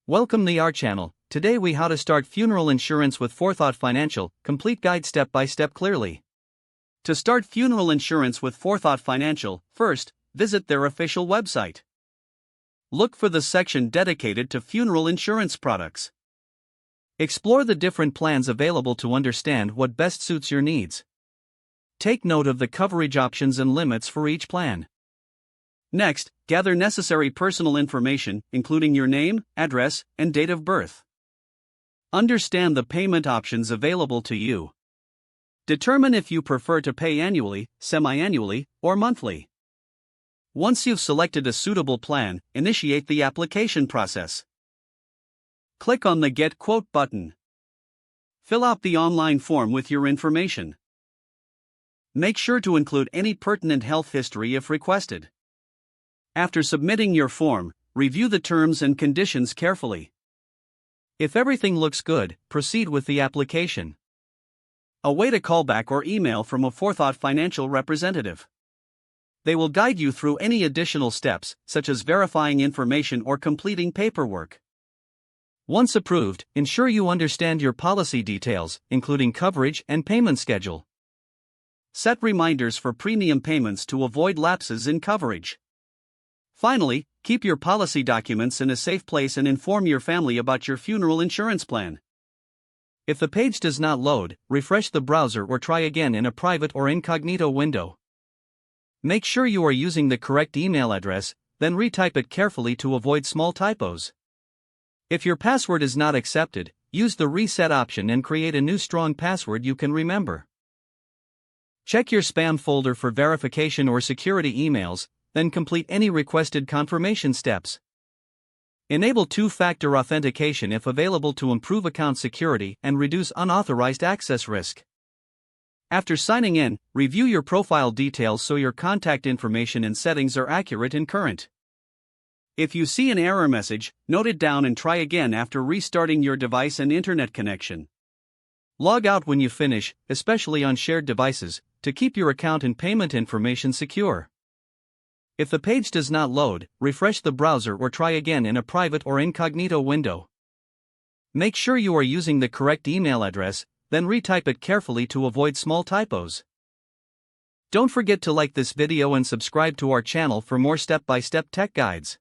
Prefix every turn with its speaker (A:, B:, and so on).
A: Welcome to our channel. Today we how to start funeral insurance with Forethought Financial, complete guide step by step clearly. To start funeral insurance with Forethought Financial, first, visit their official website. Look for the section dedicated to funeral insurance products. Explore the different plans available to understand what best suits your needs. Take note of the coverage options and limits for each plan. Next, gather necessary personal information, including your name, address, and date of birth. Understand the payment options available to you. Determine if you prefer to pay annually, semi-annually, or monthly. Once you've selected a suitable plan, initiate the application process. Click on the Get Quote button. Fill out the online form with your information. Make sure to include any pertinent health history if requested. After submitting your form, review the terms and conditions carefully. If everything looks good, proceed with the application. Await a callback or email from a Forethought Financial representative. They will guide you through any additional steps, such as verifying information or completing paperwork. Once approved, ensure you understand your policy details, including coverage and payment schedule. Set reminders for premium payments to avoid lapses in coverage. Finally, keep your policy documents in a safe place and inform your family about your funeral insurance plan. If the page does not load, refresh the browser or try again in a private or incognito window. Make sure you are using the correct email address, then retype it carefully to avoid small typos. If your password is not accepted, use the reset option and create a new strong password you can remember. Check your spam folder for verification or security emails, then complete any requested confirmation steps. Enable two-factor authentication if available to improve account security and reduce unauthorized access risk. After signing in, review your profile details so your contact information and settings are accurate and current. If you see an error message, note it down and try again after restarting your device and internet connection. Log out when you finish, especially on shared devices, to keep your account and payment information secure. If the page does not load, refresh the browser or try again in a private or incognito window. Make sure you are using the correct email address, then retype it carefully to avoid small typos. Don't forget to like this video and subscribe to our channel for more step-by-step tech guides.